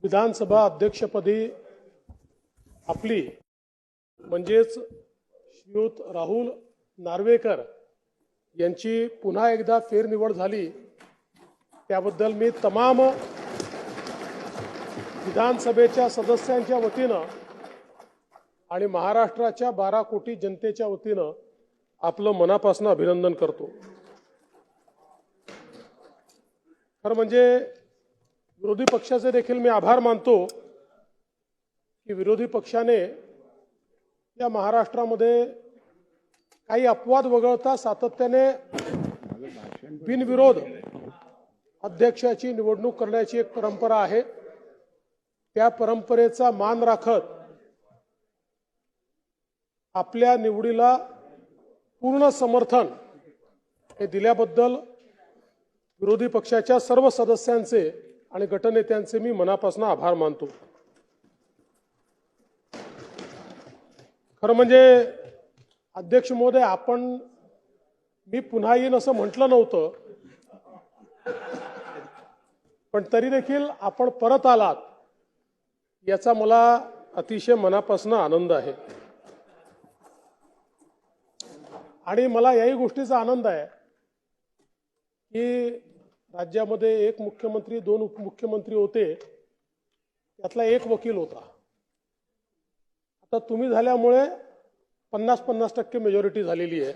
विधानसभा अध्यक्षपदी आपली म्हणजेच श्रीयुत राहुल नार्वेकर यांची पुन्हा एकदा फेरनिवड झाली त्याबद्दल मी तमाम विधानसभेच्या सदस्यांच्या वतीनं आणि महाराष्ट्राच्या 12 कोटी जनतेच्या वतीनं आपलं मनापासून अभिनंदन करतो। खरं म्हणजे विरोधी पक्षाचे देखील मी आभार मानतो की विरोधी पक्षाने या महाराष्ट्रामध्ये काही अपवाद वगळता सातत्याने बिनविरोध अध्यक्षाची निवडणूक करण्याची एक परंपरा आहे। त्या परंपरेचा मान राखत आपल्या निवडीला पूर्ण समर्थन हे दिल्याबद्दल विरोधी पक्षाच्या सर्व सदस्यांचे आणि गटनेत्यांचे मी मनापासून आभार मानतो। खरं म्हणजे अध्यक्ष महोदय मी पुन्हा येईन असं म्हटलं नव्हतं, पण तरी देखील आपण परत आलात याचा मला अतिशय मनापासून आनंद आहे। आणि मला याही गोष्टीचा आनंद आहे की राज्यामध्ये एक मुख्यमंत्री 2 उपमुख्यमंत्री होते, त्यातला एक वकील होता। आता तुम्ही झाल्यामुळे 50-50% मेजॉरिटी झालेली आहे,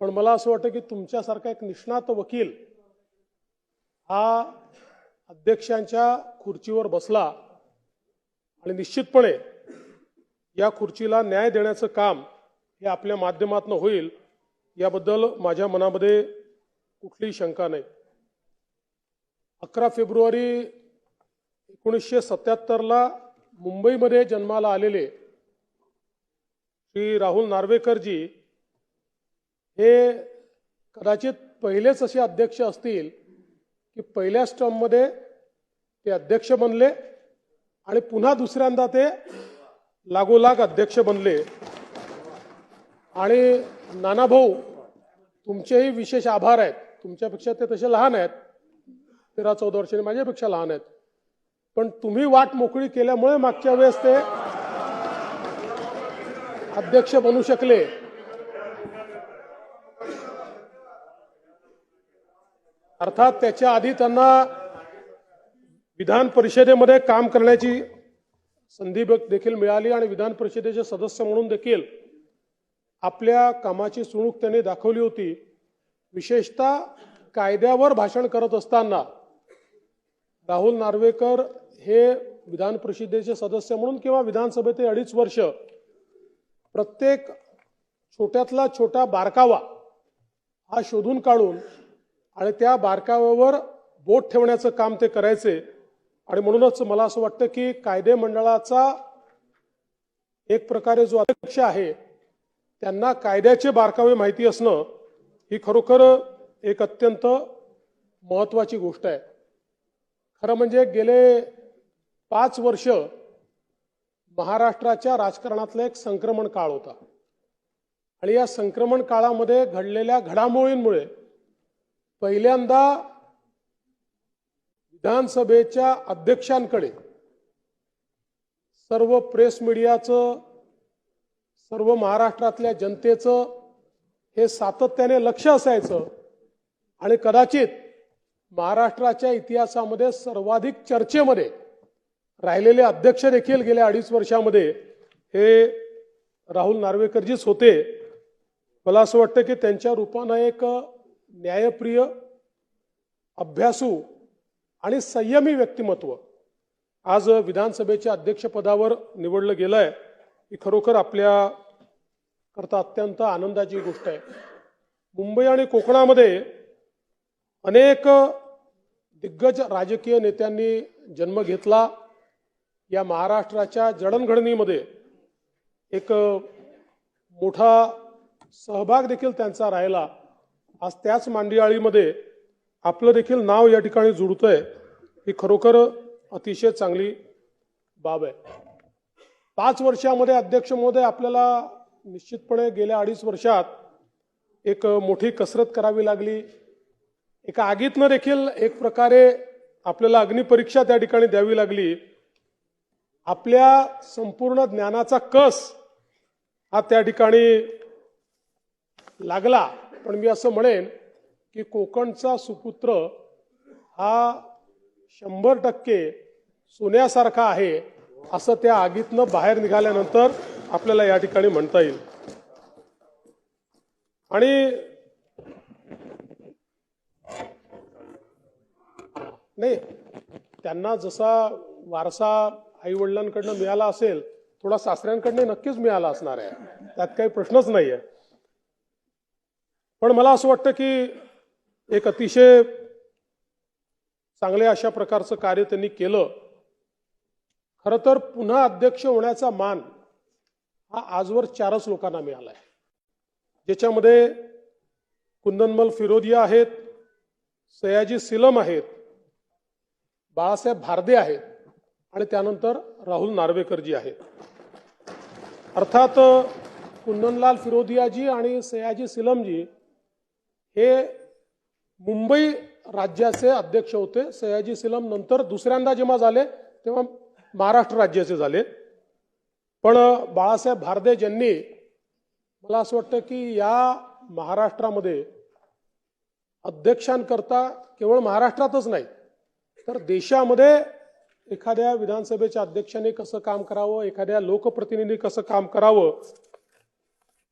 पण मला असं वाटतं की तुमच्यासारखा एक निष्णात वकील हा अध्यक्षांच्या खुर्चीवर बसला आणि निश्चितपणे या खुर्चीला न्याय देण्याचं काम हे आपल्या माध्यमातून होईल याबद्दल माझ्या मनामध्ये कुठलीही शंका नाही। 11 फेब्रुवारी 1977 ला मुंबईमध्ये जन्माला आलेले श्री राहुल नार्वेकरजी हे कदाचित पहिलेच असे अध्यक्ष असतील की पहिल्याच टर्ममध्ये ते अध्यक्ष बनले आणि पुन्हा दुसऱ्यांदा ते लागोलाग अध्यक्ष बनले। आणि नानाभाऊ तुमचेही विशेष आभार आहेत। तुमच्यापेक्षा ते तसे लहान आहेत, 13-14 वर्षांनी माझ्यापेक्षा लहान आहेत, पण तुम्ही वाट मोकळी केल्यामुळे मागच्या वेळेस ते अध्यक्ष बनू शकले। अर्थात त्याच्या आधी त्यांना विधान परिषदेमध्ये काम करण्याची संधी देखील मिळाली आणि विधान परिषदेचे सदस्य म्हणून देखील आपल्या कामाची चुणूक त्यांनी दाखवली होती। विशेषतः कायद्यावर भाषण करत असताना राहुल नार्वेकर हे विधान परिषदेचे सदस्य म्हणून किंवा विधानसभेत 2.5 वर्ष प्रत्येक छोट्यातला छोटा बारकावा हा शोधून काढून आणि त्या बारकाव्यावर बोट ठेवण्याचं काम ते करायचे। आणि म्हणूनच मला असं वाटतं की कायदे मंडळाचा एक प्रकारे जो अध्यक्ष आहे त्यांना कायद्याचे बारकावे माहिती असणं ही खरोखर एक अत्यंत महत्त्वाची गोष्ट आहे। खरं म्हणजे गेले 5 वर्ष महाराष्ट्राच्या राजकारणातला एक संक्रमण काळ होता आणि या संक्रमण काळामध्ये घडलेल्या घडामोडींमुळे पहिल्यांदा विधानसभेच्या अध्यक्षांकडे सर्व प्रेस मीडियाचं, सर्व महाराष्ट्रातल्या जनतेचं हे सातत्याने लक्ष असायचं आणि कदाचित महाराष्ट्राच्या इतिहासामध्ये सर्वाधिक चर्चेमध्ये राहिलेले अध्यक्ष देखील गेल्या 2.5 वर्षामध्ये हे राहुल नार्वेकरजीच होते। मला असं वाटतं की त्यांच्या रूपानं एक न्यायप्रिय, अभ्यासू आणि संयमी व्यक्तिमत्व आज विधानसभेच्या अध्यक्षपदावर निवडलं गेलं आहे, ही खरोखर आपल्या करता अत्यंत आनंदाची गोष्ट आहे। मुंबई आणि कोकणामध्ये अनेक दिग्गज राजकीय नेत्यांनी जन्म घेतला। या महाराष्ट्राच्या जडणघडणीमध्ये एक मोठा सहभाग देखील त्यांचा राहिला। आज त्याच मांदियाळीमध्ये आपलं देखील नाव या ठिकाणी जुळतंय, ही खरोखर अतिशय चांगली बाब आहे। 5 वर्षामध्ये अध्यक्ष महोदय आपल्याला निश्चितपणे गेल्या 2.5 वर्षात एक मोठी कसरत करावी लागली। एका आगीतनं देखील एक प्रकारे आपल्याला अग्निपरीक्षा त्या ठिकाणी द्यावी लागली. आपल्या संपूर्ण ज्ञानाचा कस हा त्या ठिकाणी लागला. पण मी असं म्हणेन की कोकणचा सुपुत्र हा 100% सोन्यासारखा आहे असं त्या आगीतनं बाहेर निघाल्यानंतर आपल्याला या ठिकाणी म्हणता येईल. आणि नाही, त्यांना जसा वारसा आई वडिलांकडनं मिळाला असेल थोडा सासऱ्यांकडनं नक्कीच मिळाला असणार आहे, त्यात काही प्रश्नच नाही आहे. पण मला असं वाटतं की एक अतिशय चांगल्या अशा प्रकारचं कार्य त्यांनी केलं. खरं तर पुन्हा अध्यक्ष होण्याचा मान हा आजवर 4च लोकांना मिळाला आहे, ज्याच्यामध्ये कुंदनमल फिरोदिया आहेत, सयाजी सिलम आहेत, बाळासाहेब भारदे आहेत आणि त्यानंतर राहुल नार्वेकरजी आहेत. अर्थात कुंदनलाल फिरोदियाजी आणि सयाजी सिलमजी हे मुंबई राज्याचे अध्यक्ष होते. सयाजी सिलम नंतर दुसऱ्यांदा जेव्हा झाले तेव्हा महाराष्ट्र राज्याचे झाले. पण बाळासाहेब भारदे यांनी, मला असं वाटतं की या महाराष्ट्रामध्ये अध्यक्षांकरता केवळ महाराष्ट्रातच नाही तर देशामध्ये एखाद्या विधानसभेच्या अध्यक्षाने कसं काम करावं, एखाद्या लोकप्रतिनिधी कसं काम करावं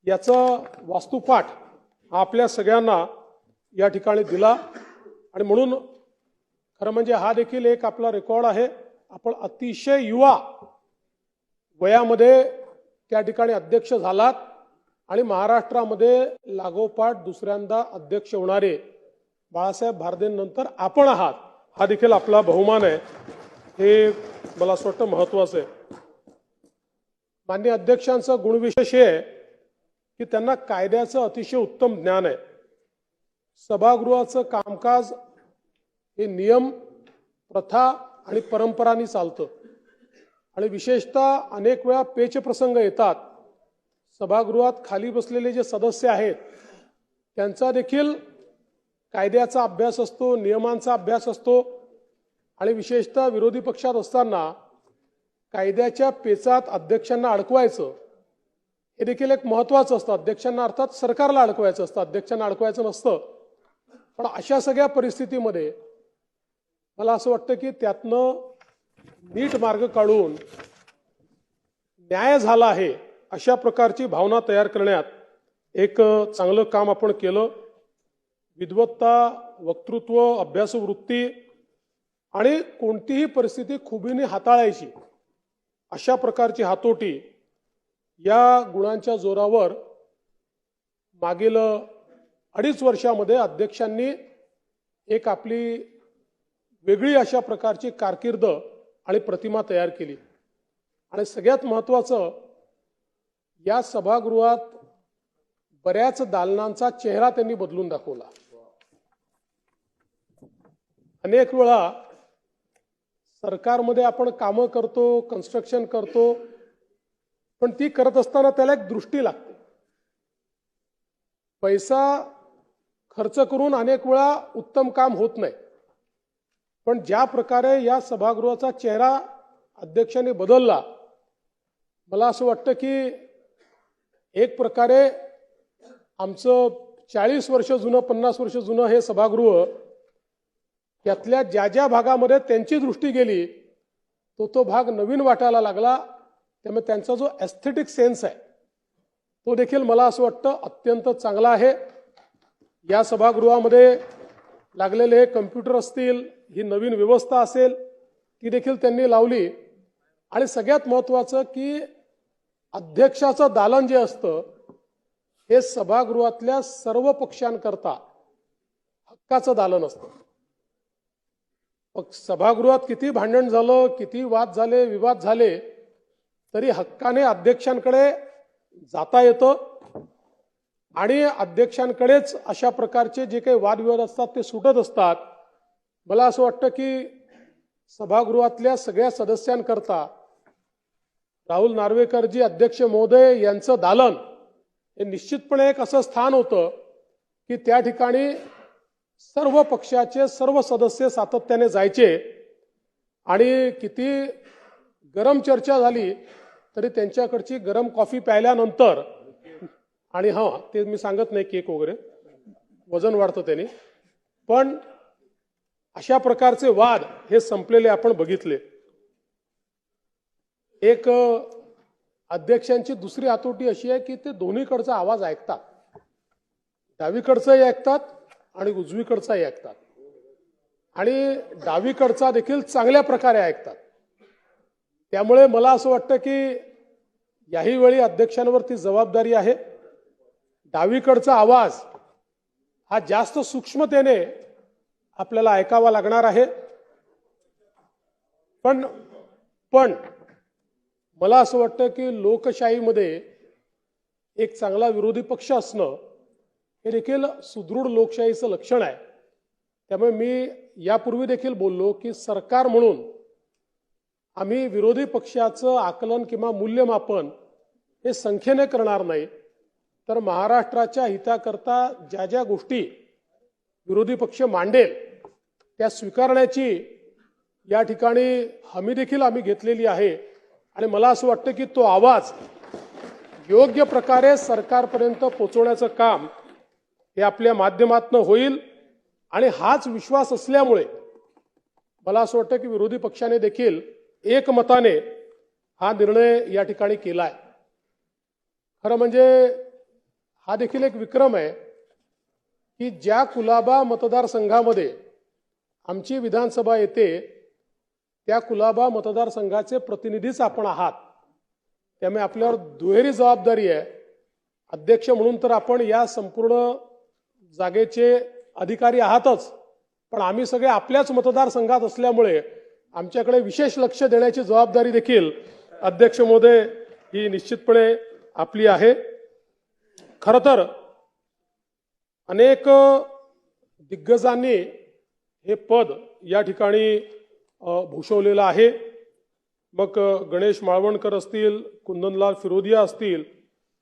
याचं वास्तुपाठ आपल्या सगळ्यांना या ठिकाणी दिला. आणि म्हणून खरं म्हणजे हा देखील एक आपला रेकॉर्ड आहे. आपण अतिशय युवा वयामध्ये त्या ठिकाणी अध्यक्ष झालात आणि महाराष्ट्रामध्ये लागोपाठ दुसऱ्यांदा अध्यक्ष होणारे बाळासाहेब भारदेंनंतर आपण आहात, हा देखील आपला बहुमान आहे. हे मला असं वाटतं महत्वाचं आहे. माननीय अध्यक्षांचं गुणविशेष हे आहे की त्यांना कायद्याचं अतिशय उत्तम ज्ञान आहे. सभागृहाचं कामकाज हे नियम, प्रथा आणि परंपरांनी चालतं आणि विशेषतः अनेक वेळा पेच प्रसंग येतात. सभागृहात खाली बसलेले जे सदस्य आहेत त्यांचा देखील कायद्याचा अभ्यास असतो, नियमांचा अभ्यास असतो आणि विशेषतः विरोधी पक्षात असताना कायद्याच्या पेचात अध्यक्षांना अडकवायचं हे देखील एक महत्त्वाचं असतं. अध्यक्षांना अर्थात सरकारला अडकवायचं असतं, अध्यक्षांना अडकवायचं नसतं. पण अशा सगळ्या परिस्थितीमध्ये मला असं वाटतं की त्यातनं नीट मार्ग काढून न्याय झाला आहे अशा प्रकारची भावना तयार करण्यात एक चांगलं काम आपण केलं. विद्वत्ता, वक्तृत्व, अभ्यासवृत्ती आणि कोणतीही परिस्थिती खुबीने हाताळायची अशा प्रकारची हातोटी या गुणांच्या जोरावर मागील 2.5 वर्षामध्ये अध्यक्षांनी एक आपली वेगळी अशा प्रकारची कारकीर्द आणि प्रतिमा तयार केली. आणि सगळ्यात महत्त्वाचं, या सभागृहात बऱ्याच दालनांचा चेहरा त्यांनी बदलून दाखवला. अनेक वेळा सरकारमध्ये आपण कामं करतो, कन्स्ट्रक्शन करतो, पण ती करत असताना त्याला एक दृष्टी लागते. पैसा खर्च करून अनेक वेळा उत्तम काम होत नाही. पण ज्या प्रकारे या सभागृहाचा चेहरा अध्यक्षांनी बदलला, मला असं वाटतं की एक प्रकारे आमचं 40 वर्ष जुनं, 50 वर्ष जुनं हे सभागृह, त्यातल्या ज्या ज्या भागामध्ये त्यांची दृष्टी गेली तो भाग नवीन वाटायला लागला. त्यामुळे त्यांचा जो एस्थेटिक सेन्स आहे तो देखील मला असं वाटतं अत्यंत चांगला आहे. या सभागृहामध्ये लागलेले हे कम्प्युटर असतील, ही नवीन व्यवस्था असेल, ती देखील त्यांनी लावली. आणि सगळ्यात महत्त्वाचं की अध्यक्षाचं दालन जे असतं हे सभागृहातल्या सर्व पक्षांकरता हक्काचं दालन असतं. सभागृहात किती भांडण झालं, किती वाद झाले, विवाद झाले, तरी हक्काने अध्यक्षांकडे जाता येतं आणि अध्यक्षांकडेच अशा प्रकारचे जे काही वादविवाद असतात ते सुटत असतात. मला असं वाटतं की सभागृहातल्या सगळ्या सदस्यांकरता राहुल नार्वेकरजी अध्यक्ष महोदय यांचं दालन हे निश्चितपणे एक असं स्थान होतं की त्या ठिकाणी सर्व पक्षाचे सर्व सदस्य सातत्याने जायचे आणि किती गरम चर्चा झाली तरी त्यांच्याकडची गरम कॉफी प्यायल्यानंतर, आणि ते मी सांगत नाही केक वगैरे वजन वाढतं त्यांनी, पण अशा प्रकारचे वाद हे संपलेले आपण बघितले. एक अध्यक्षांची दुसरी हातोटी अशी आहे की ते दोन्हीकडचा आवाज ऐकतात, डावीकडचाही ऐकतात आणि उजवीकडचाही ऐकतात, आणि डावीकडचा देखील चांगल्या प्रकारे ऐकतात. त्यामुळे मला असं वाटतं की याही वेळी अध्यक्षांवरती जबाबदारी आहे. डावीकडचा आवाज हा जास्त सूक्ष्मतेने आपल्याला ऐकावा लागणार आहे. पण मला असं वाटतं की लोकशाहीमध्ये एक चांगला विरोधी पक्ष असणं हे देखील सुदृढ लोकशाहीचं लक्षण आहे. त्यामुळे मी यापूर्वी देखील बोललो की सरकार म्हणून आम्ही विरोधी पक्षाचं आकलन किंवा मूल्यमापन हे संख्येने करणार नाही, तर महाराष्ट्राच्या हिताकरता ज्या ज्या गोष्टी विरोधी पक्ष मांडेल त्या स्वीकारण्याची या ठिकाणी हमी देखील आम्ही घेतलेली आहे. आणि मला असं वाटतं की तो आवाज योग्य प्रकारे सरकारपर्यंत पोहोचवण्याचं काम हे आपल्या माध्यमातून होईल. आणि हाच विश्वास असल्यामुळे मला असं वाटतं की विरोधी पक्षाने देखील एकमताने हा निर्णय या ठिकाणी केलाय. खरं म्हणजे हा देखील एक विक्रम आहे की ज्या कुलाबा मतदारसंघामध्ये आमची विधानसभा येते त्या कुलाबा मतदारसंघाचे प्रतिनिधीच आपण आहात. त्यामुळे आपल्यावर दुहेरी जबाबदारी आहे. अध्यक्ष म्हणून तर आपण या संपूर्ण जागेचे अधिकारी आहातच, पण आम्ही सगळे आपल्याच मतदारसंघात असल्यामुळे आमच्याकडे विशेष लक्ष देण्याची जबाबदारी देखील अध्यक्ष महोदय ही निश्चितपणे आपली आहे. खरं तर अनेक दिग्गजांनी हे पद या ठिकाणी भूषवलेलं आहे. मग गणेश माळवणकर असतील, कुंदनलाल फिरोदिया असतील,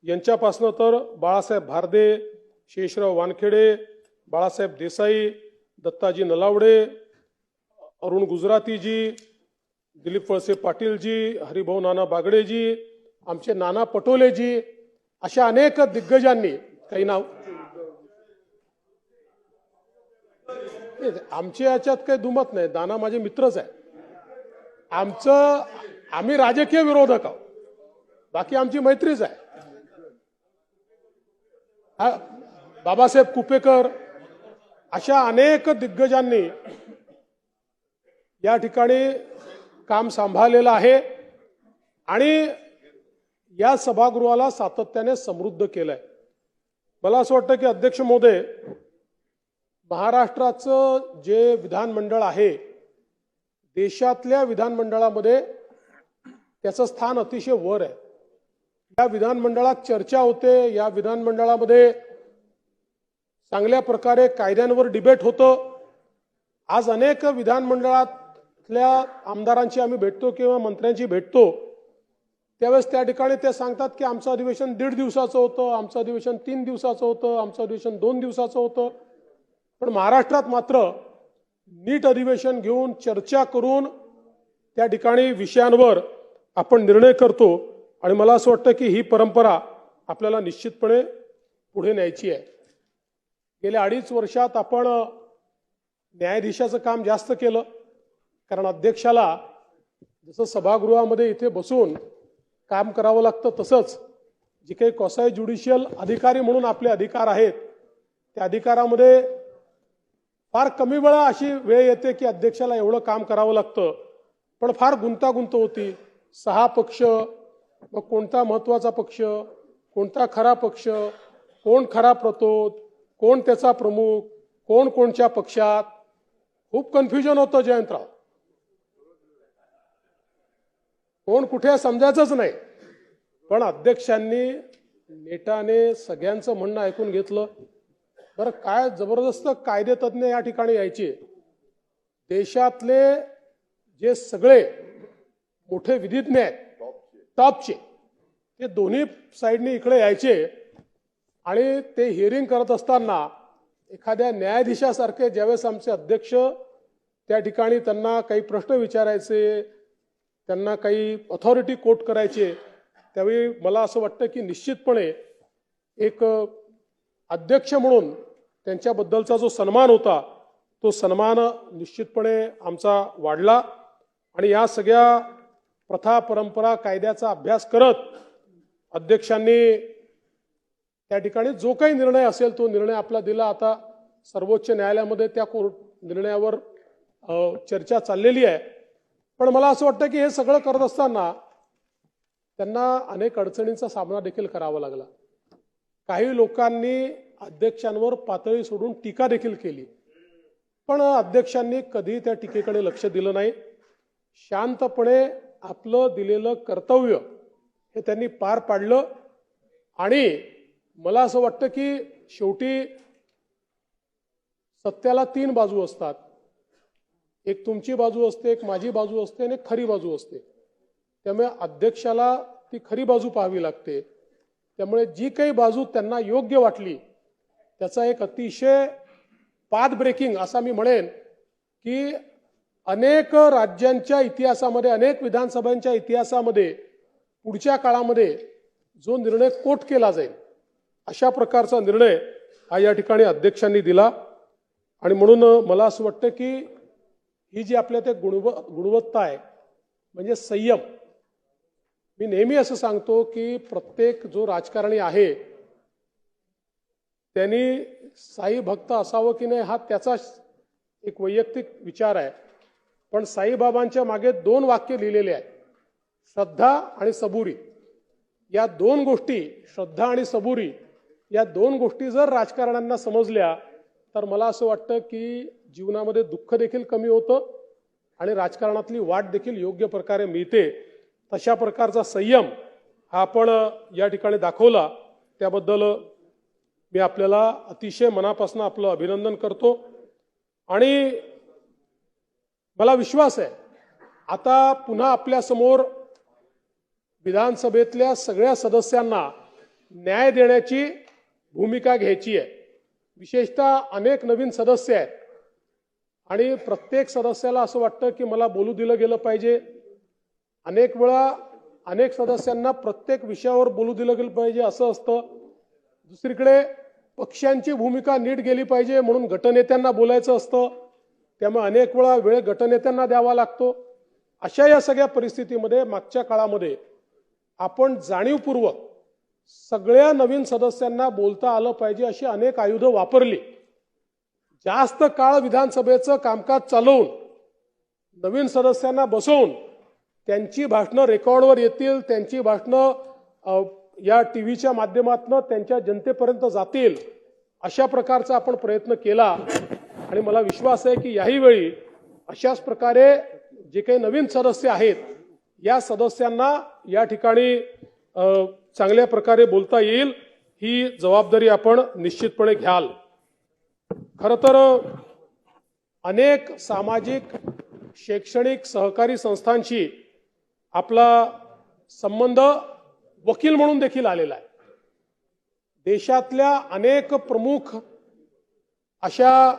यांच्यापासनं तर बाळासाहेब भारदे, शेषराव वानखेडे, बाळासाहेब देसाई, दत्ताजी नलावडे, अरुण गुजरातीजी, दिलीप वळसे पाटीलजी, हरिभाऊ नाना बागडेजी, आमचे नाना पटोलेजी, अशा अनेक दिग्गजांनी काही नाव आमच्या याच्यात काही दुमत नाही. नाना माझे मित्रच आहे. आम्ही राजकीय विरोधक आहोत, बाकी आमची मैत्रीच आहे. बाबासाहेब कुपेकर अशा अनेक दिग्गजांनी या ठिकाणी काम सांभाळलेलं आहे आणि या सभागृहाला सातत्याने समृद्ध केलंय. मला असं वाटतं की अध्यक्ष महोदय, महाराष्ट्राचं जे विधानमंडळ आहे देशातल्या विधानमंडळामध्ये त्याचं स्थान अतिशय वर आहे. या विधानमंडळात चर्चा होते, या विधानमंडळामध्ये चांगल्या प्रकारे कायद्यांवर डिबेट होतं. आज अनेक विधानमंडळातल्या आमदारांची आम्ही भेटतो किंवा मंत्र्यांची भेटतो, त्यावेळेस त्या ठिकाणी ते सांगतात की आमचं अधिवेशन 1.5 दिवसाचं होतं, आमचं अधिवेशन 3 दिवसाचं होतं, आमचं अधिवेशन 2 दिवसाचं होतं. पण महाराष्ट्रात मात्र नीट अधिवेशन घेऊन चर्चा करून त्या ठिकाणी विषयांवर आपण निर्णय करतो. आणि मला असं वाटतं की ही परंपरा आपल्याला निश्चितपणे पुढे न्यायची आहे. गेल्या 2.5 वर्षात आपण न्यायाधीशाचं काम जास्त केलं, कारण अध्यक्षाला जसं सभागृहामध्ये इथे बसून काम करावं लागतं तसंच जे काही क्वासाई ज्युडिशियल अधिकारी म्हणून आपले अधिकार आहेत त्या अधिकारामध्ये फार कमी वेळा अशी वेळ येते की अध्यक्षाला एवढं काम करावं लागतं, पण फार गुंतागुंत होती. 6 पक्ष, मग कोणता महत्वाचा पक्ष, कोणता खरा पक्ष, कोण खरा प्रतोद, कोण त्याचा प्रमुख, कोण कोणत्या पक्षात, खूप कन्फ्युजन होतं जयंतराव. कोण कुठे समजायचंच नाही. पण अध्यक्षांनी नेटाने सगळ्यांचं म्हणणं ऐकून घेतलं. बरं, काय जबरदस्त कायदे तज्ञ या ठिकाणी यायचे. देशातले जे सगळे मोठे विधिज्ञ आहेत टॉपचे, ते दोन्ही साईडनी इकडे यायचे आणि ते हिअरिंग करत असताना एखाद्या न्यायाधीशासारखे ज्यावेळेस आमचे अध्यक्ष त्या ठिकाणी त्यांना काही प्रश्न विचारायचे, त्यांना काही ऑथॉरिटी कोट करायचे, त्यावेळी मला असं वाटतं की निश्चितपणे एक अध्यक्ष म्हणून त्यांच्याबद्दलचा जो सन्मान होता तो सन्मान निश्चितपणे आमचा वाढला आणि या सगळ्या प्रथा परंपरा कायद्याचा अभ्यास करत अध्यक्षांनी त्या ठिकाणी जो काही निर्णय असेल तो निर्णय आपला दिला. आता सर्वोच्च न्यायालयामध्ये त्या निर्णयावर चर्चा चाललेली आहे. पण मला असं वाटतं की हे सगळं करत असताना त्यांना अनेक अडचणींचा सामना देखील करावा लागला. काही लोकांनी अध्यक्षांवर पातळी सोडून टीका देखील केली, पण अध्यक्षांनी कधी त्या टीकेकडे लक्ष दिलं नाही. शांतपणे आपलं दिलेलं कर्तव्य हे त्यांनी पार पाडलं. आणि मला असं वाटतं की शेवटी सत्याला 3 बाजू असतात. एक तुमची बाजू असते, एक माझी बाजू असते आणि एक खरी बाजू असते. त्यामुळे अध्यक्षाला ती खरी बाजू पाहावी लागते. त्यामुळे जी काही बाजू त्यांना योग्य वाटली त्याचा एक अतिशय पाथ ब्रेकिंग असा मी म्हणेन की अनेक राज्यांच्या इतिहासामध्ये, अनेक विधानसभांच्या इतिहासामध्ये पुढच्या काळामध्ये जो निर्णय कोट केला जाईल अशा प्रकारचा निर्णय हा या ठिकाणी अध्यक्षांनी दिला. आणि म्हणून मला असं वाटतं की ही जी आपल्या त्या गुणवत्ता आहे म्हणजे संयम. मी नेहमी असं सांगतो की प्रत्येक जो राजकारणी आहे त्यांनी साई भक्त असावं की नाही हा त्याचा एक वैयक्तिक विचार आहे. पण साईबाबांच्या मागे 2 वाक्य लिहिलेले आहेत, श्रद्धा आणि सबुरी. या 2 गोष्टी, श्रद्धा आणि सबुरी, या 2 गोष्टी जर राजकारण्यांना समजल्या तर मला असं वाटतं की जीवनामध्ये दुःख देखील कमी होतं आणि राजकारणातली वाट देखील योग्य प्रकारे मिळते. तशा प्रकारचा संयम हा आपण या ठिकाणी दाखवला, त्याबद्दल मी आपल्याला अतिशय मनापासून आपलं अभिनंदन करतो. आणि मला विश्वास आहे आता पुन्हा आपल्या समोर विधानसभेतल्या सगळ्या सदस्यांना न्याय देण्याची भूमिका घ्यायची आहे. विशेषतः अनेक नवीन सदस्य आहेत आणि प्रत्येक सदस्याला असं वाटतं की मला बोलू दिलं गेलं पाहिजे. अनेक वेळा अनेक सदस्यांना प्रत्येक विषयावर बोलू दिलं गेलं पाहिजे असं असतं. दुसरीकडे पक्षांची भूमिका नीट गेली पाहिजे म्हणून गटनेत्यांना बोलायचं असतं. त्यामुळे अनेक वेळा वेळ गटनेत्यांना द्यावा लागतो. अशा या सगळ्या परिस्थितीमध्ये मागच्या काळामध्ये आपण जाणीवपूर्वक सगळ्या नवीन सदस्यांना बोलता आलं पाहिजे अशी अनेक आयुधं वापरली. जास्त काळ विधानसभेचं कामकाज चालवून नवीन सदस्यांना बसवून त्यांची भाषणं रेकॉर्डवर येतील, त्यांची भाषणं या टीव्हीच्या माध्यमातून त्यांच्या जनतेपर्यंत जातील अशा प्रकारचा आपण प्रयत्न केला. आणि मला विश्वास आहे की याही वेळी अशाच प्रकारे जे काही नवीन सदस्य आहेत या सदस्यांना या ठिकाणी चांगल्या प्रकारे बोलता येईल ही जबाबदारी आपण निश्चितपणे घ्याल. खरं तर अनेक सामाजिक, शैक्षणिक, सहकारी संस्थांशी आपला संबंध वकील म्हणून देखील आलेला आहे. देशातल्या अनेक प्रमुख अशा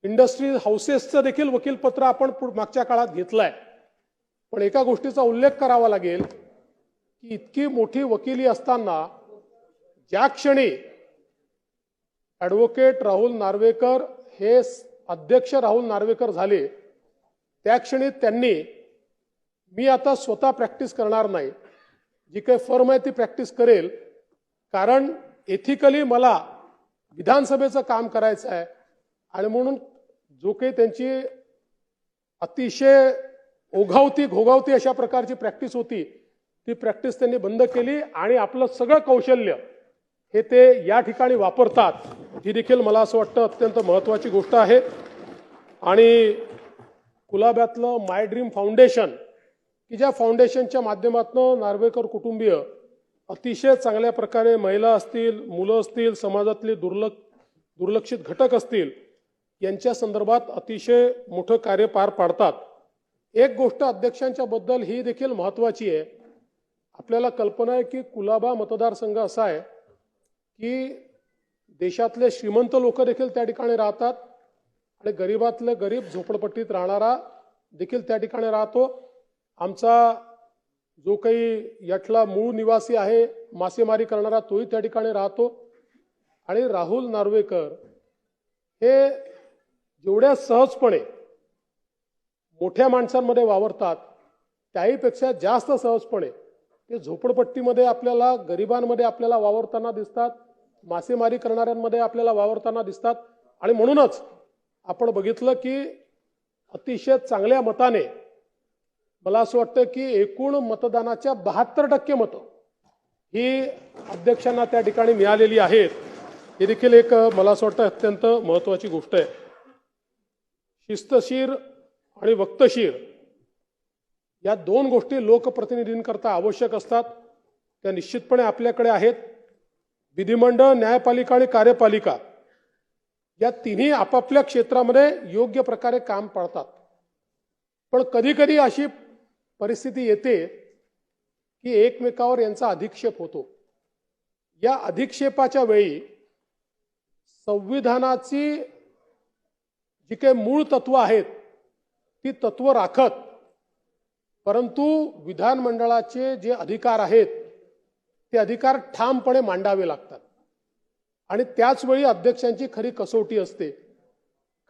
इंडस्ट्रीज हाऊसेसचं देखील वकीलपत्र आपण मागच्या काळात घेतलंय. पण एका गोष्टीचा उल्लेख करावा लागेल की इतकी मोठी वकिली असताना ज्या क्षणी ॲडव्होकेट राहुल नार्वेकर हे अध्यक्ष राहुल नार्वेकर झाले त्या क्षणी त्यांनी मी आता स्वतः प्रॅक्टिस करणार नाही, जी काही फर्म आहे ती प्रॅक्टिस करेल, कारण एथिकली मला विधानसभेचं काम करायचं आहे. आणि म्हणून जो काही त्यांची अतिशय ओघावती घोगावती अशा प्रकारची प्रॅक्टिस होती ती प्रॅक्टिस त्यांनी बंद केली आणि आपलं सगळं कौशल्य हे ते या ठिकाणी वापरतात. ही देखील मला असं वाटतं अत्यंत महत्त्वाची गोष्ट आहे. आणि कुलाब्यातलं माय ड्रीम फाउंडेशन की ज्या फाउंडेशनच्या माध्यमातून नार्वेकर कुटुंबीय अतिशय चांगल्या प्रकारे महिला असतील, मुलं असतील, समाजातले दुर्लक्षित घटक असतील यांच्या संदर्भात अतिशय मोठं कार्य पार पाडतात. एक गोष्ट अध्यक्षांच्या बद्दल ही देखील महत्त्वाची आहे. आपल्याला कल्पना आहे की कुलाबा मतदारसंघ असा आहे की देशातले श्रीमंत लोक देखील त्या ठिकाणी राहतात आणि गरीबातले गरीब झोपडपट्टीत राहणारा देखील त्या ठिकाणी राहतो। आमचा जो काही यातला मूळ निवासी आहे मासेमारी करणारा तोही त्या ठिकाणी राहतो। आणि राहुल नार्वेकर हे जेवढ्या सहजपणे मोठ्या माणसांमध्ये वावरतात त्याहीपेक्षा जास्त सहजपणे ते झोपडपट्टीमध्ये आपल्याला गरिबांमध्ये आपल्याला वावरताना दिसतात, मासेमारी करणाऱ्यांमध्ये आपल्याला वावरताना दिसतात। आणि म्हणूनच आपण बघितलं की अतिशय चांगल्या मताने मला असं वाटतं की एकूण मतदानाच्या 72% मतं ही अध्यक्षांना त्या ठिकाणी मिळालेली आहेत। हे देखील एक मला असं वाटतं अत्यंत महत्त्वाची गोष्ट आहे। शिस्तशीर आणि वक्तशीर या दोन गोष्टी लोकप्रतिनिधींकरता आवश्यक असतात, त्या निश्चितपणे आपल्याकडे आहेत। विधिमंडळ, न्यायपालिका आणि कार्यपालिका या तिन्ही आपापल्या क्षेत्रामध्ये योग्य प्रकारे काम पाळतात, पण कधी कधी अशी परिस्थिती येते की एकमेकावर यांचा अधिक्षेप होतो। या अधिक्षेपाच्या वेळी संविधानाची जी काही मूळ तत्व आहेत ती तत्व राखत, परंतु विधानमंडळाचे जे अधिकार आहेत ते अधिकार ठामपणे मांडावे लागतात। आणि त्याच वेळी अध्यक्षांची खरी कसोटी असते,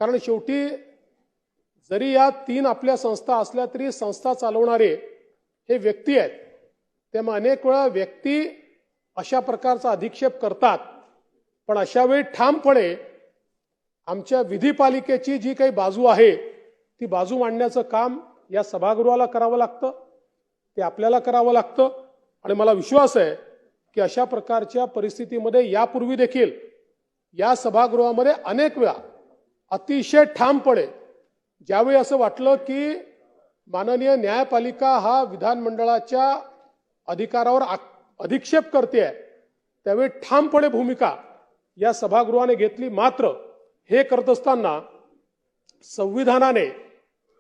कारण शेवटी जरी या 3 आपल्या संस्था असल्या तरी संस्था चालवणारे हे व्यक्ती आहेत। त्यामुळे अनेक वेळा व्यक्ती अशा प्रकारचा अधिक्षेप करतात, पण अशा वेळी ठामपणे आमच्या विधिपालिकेची जी काही बाजू आहे ती बाजू मांडण्याचं काम या सभागृहाला करावं लागतं, ते आपल्याला करावं लागतं। आणि मला विश्वास आहे की अशा प्रकारच्या परिस्थितीमध्ये यापूर्वी देखील या सभागृहामध्ये अनेक वेळा अतिशय ठामपणे ज्यावेळी असं वाटलं की माननीय न्यायपालिका हा विधानमंडळाच्या अधिकारावर अधिक्षेप करते त्यावेळी ठामपणे भूमिका या सभागृहाने घेतली। मात्र हे करत असताना संविधानाने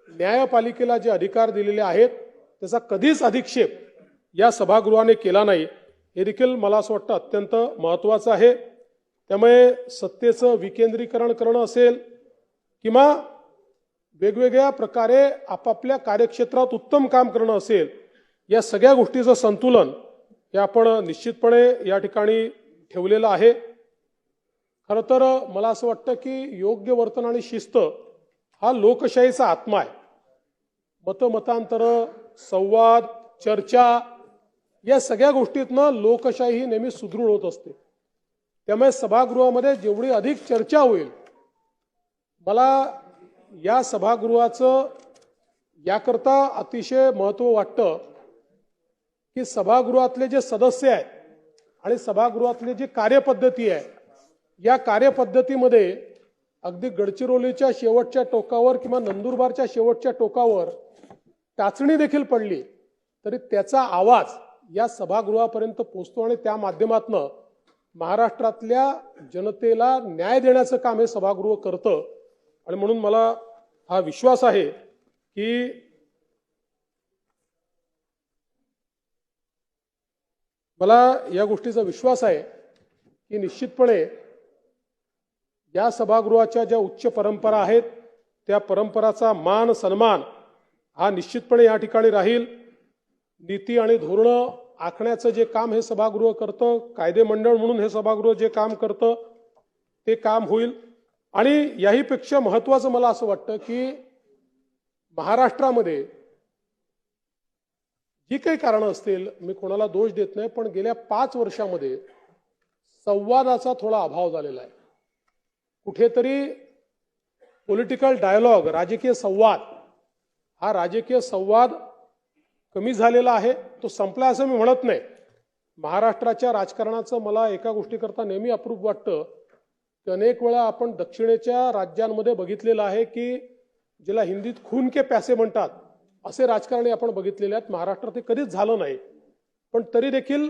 न्यायपालिकेला जे अधिकार दिलेले आहेत त्याचा कधीच अधिक्षेप या सभागृहाने केला नाही, हे देखील मला असं वाटतं अत्यंत महत्त्वाचं आहे। त्यामुळे सत्तेचं विकेंद्रीकरण करणं असेल किंवा वेगवेगळ्या प्रकारे आपापल्या कार्यक्षेत्रात उत्तम काम करणं असेल, या सगळ्या गोष्टीचं संतुलन हे आपण निश्चितपणे या ठिकाणी ठेवलेलं आहे। खरं तर मला असं वाटतं की योग्य वर्तन आणि शिस्त हा लोकशाहीचा आत्मा आहे। मतमतांतर, संवाद, चर्चा या सगळ्या गोष्टीतनं लोकशाही ही नेहमी सुदृढ होत असते। त्यामुळे सभागृहामध्ये जेवढी अधिक चर्चा होईल, मला या सभागृहाचं याकरता अतिशय महत्त्व वाटतं की सभागृहातले जे सदस्य आहेत आणि सभागृहातली जी कार्यपद्धती आहे, या कार्यपद्धतीमध्ये अगदी गडचिरोलीच्या शेवटच्या टोकावर किंवा नंदुरबारच्या शेवटच्या टोकावर टाचणी देखील पडली तरी त्याचा आवाज या सभागृहापर्यंत पोहोचतो आणि त्या माध्यमातून महाराष्ट्रातल्या जनतेला न्याय देण्याचं काम हे सभागृह करतं। आणि म्हणून मला हा विश्वास आहे की मला या गोष्टीचा विश्वास आहे की निश्चितपणे या सभागृहाच्या ज्या उच्च परंपरा आहेत त्या परंपराचा मान सन्मान हा निश्चितपणे या ठिकाणी राहील। नीती आणि धोरणं आखण्याचं जे काम हे सभागृह करतं, कायदे मंडळ म्हणून हे सभागृह जे काम करतं ते काम होईल। आणि याहीपेक्षा महत्त्वाचं मला असं वाटतं की महाराष्ट्रामध्ये जी काही कारणं असतील, मी कोणाला दोष देत नाही, पण गेल्या 5 वर्षामध्ये संवादाचा थोडा अभाव झालेला आहे। कुठेतरी पॉलिटिकल डायलॉग, राजकीय संवाद, हा राजकीय संवाद कमी झालेला आहे, तो संपला असं मी म्हणत नाही। महाराष्ट्राच्या राजकारणाचं मला एका गोष्टीकरता नेहमी अप्रूप वाटतं की अनेक वेळा आपण दक्षिणेच्या राज्यांमध्ये बघितलेलं आहे की ज्याला हिंदीत खून के पैसे म्हणतात असे राजकारणी आपण बघितलेले आहेत। महाराष्ट्रात ते कधीच झालं नाही, पण तरी देखील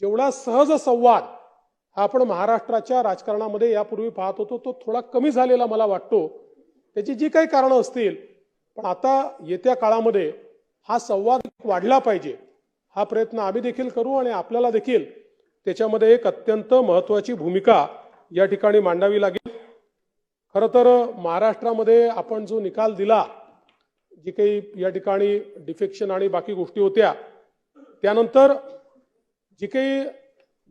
जेवढा सहज संवाद हा आपण महाराष्ट्राच्या राजकारणामध्ये यापूर्वी पाहत होतो तो थोडा कमी झालेला मला वाटतो। त्याची जी काही कारणं असतील, पण आता येत्या काळामध्ये हा संवाद वाढला पाहिजे, हा प्रयत्न आम्ही देखील करू आणि आपल्याला देखील त्याच्यामध्ये एक अत्यंत महत्त्वाची भूमिका या ठिकाणी मांडावी लागेल। खरं तर महाराष्ट्रामध्ये आपण जो निकाल दिला, जी काही या ठिकाणी डिफेक्शन आणि बाकी गोष्टी होत्या, त्यानंतर जी काही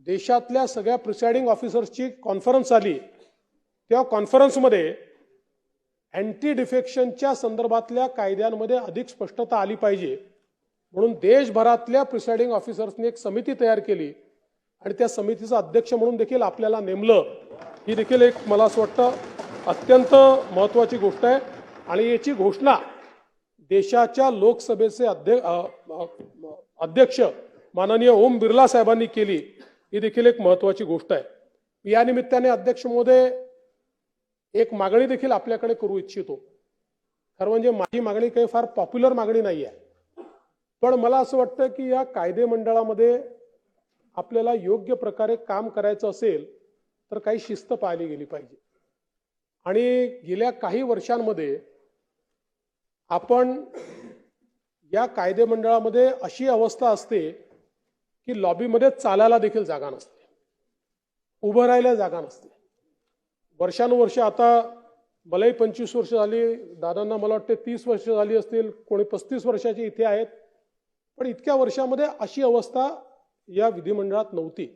देशातल्या सगळ्या प्रिसाइडिंग ऑफिसर्सची कॉन्फरन्स आली, त्या कॉन्फरन्समध्ये अँटी डिफेक्शनच्या संदर्भातल्या कायद्यांमध्ये अधिक स्पष्टता आली पाहिजे म्हणून देशभरातल्या प्रिसाइडिंग ऑफिसर्सनी एक समिती तयार केली आणि त्या समितीचा अध्यक्ष म्हणून देखील आपल्याला नेमलं। ही देखील एक मला असं वाटतं अत्यंत महत्त्वाची गोष्ट आहे आणि याची घोषणा देशाच्या लोकसभेचे अध्यक्ष माननीय ओम बिर्ला साहेबांनी केली। ही देखील एक महत्त्वाची गोष्ट आहे। या निमित्ताने अध्यक्ष महोदय, एक मागणी देखील आपल्याकडे करू इच्छितो। खरं म्हणजे माझी मागणी काही फार पॉप्युलर मागणी नाही आहे, पण मला असं वाटतं की या कायदे मंडळामध्ये आपल्याला योग्य प्रकारे काम करायचं असेल तर काही शिस्त पाळली गेली पाहिजे। आणि गेल्या काही वर्षांमध्ये आपण या कायदे मंडळामध्ये अशी अवस्था असते की लॉबीमध्ये चालायला देखील जागा नसते, उभं राहायला जागा नसते। वर्षानुवर्ष, आता मलाही 25 वर्ष झाली, दादांना मला वाटते 30 वर्ष झाली असतील, कोणी 35 वर्षाचे इथे आहेत, पण इतक्या वर्षामध्ये अशी अवस्था या विधिमंडळात नव्हती।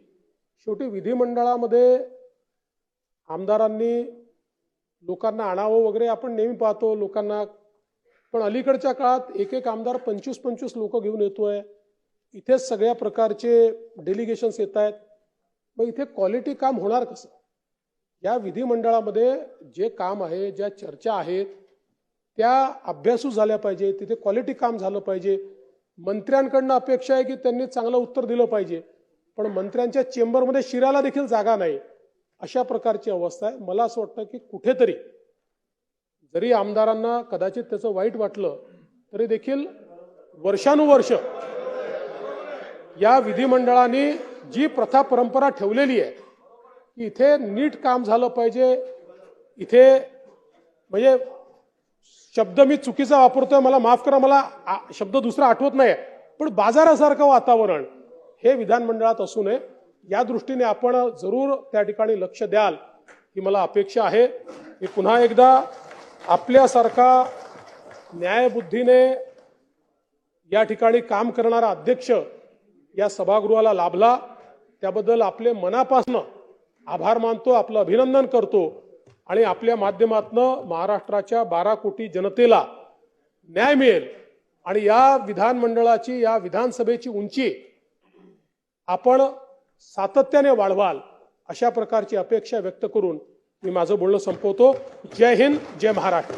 शेवटी विधिमंडळामध्ये आमदारांनी लोकांना आणावं वगैरे आपण नेहमी पाहतो लोकांना, पण अलीकडच्या काळात एक एक आमदार 25-25 लोक घेऊन येतोय। इथे सगळ्या प्रकारचे डेलिगेशन्स येत आहेत। मग इथे क्वालिटी काम होणार कसं? या विधिमंडळामध्ये जे काम आहे, ज्या चर्चा आहेत, त्या अभ्यासू झाल्या पाहिजे, तिथे क्वालिटी काम झालं पाहिजे। मंत्र्यांकडनं अपेक्षा आहे की त्यांनी चांगलं उत्तर दिलं पाहिजे, पण मंत्र्यांच्या चेंबरमध्ये शिरायला देखील जागा नाही, अशा प्रकारची अवस्था आहे। मला असं वाटतं की कुठेतरी जरी आमदारांना कदाचित त्याचं वाईट वाटलं तरी देखील वर्षानुवर्ष या विधिमंडळाने जी प्रथा परंपरा ठेवलेली आहे की इथे नीट काम झालं पाहिजे, इथे म्हणजे शब्द मी चुकीचा वापरतोय, मला माफ करा, मला शब्द दुसरा आठवत नाही, पण बाजारासारखं वातावरण हे विधानमंडळात असू नये, या दृष्टीने आपण जरूर त्या ठिकाणी लक्ष द्याल ही मला अपेक्षा आहे। मी पुन्हा एकदा आपल्यासारखा न्यायबुद्धीने या ठिकाणी काम करणारा अध्यक्ष या सभागृहाला लाभला, त्याबद्दल आपले मनापासून आभार मानतो, आपलं अभिनंदन करतो आणि आपल्या माध्यमातून महाराष्ट्राच्या 12 कोटी जनतेला न्याय मिळेल आणि या विधानमंडळाची, या विधानसभेची उंची आपण सातत्याने वाढवाल, अशा प्रकारची अपेक्षा व्यक्त करून मी माझं बोलणं संपवतो। जय हिंद, जय महाराष्ट्र।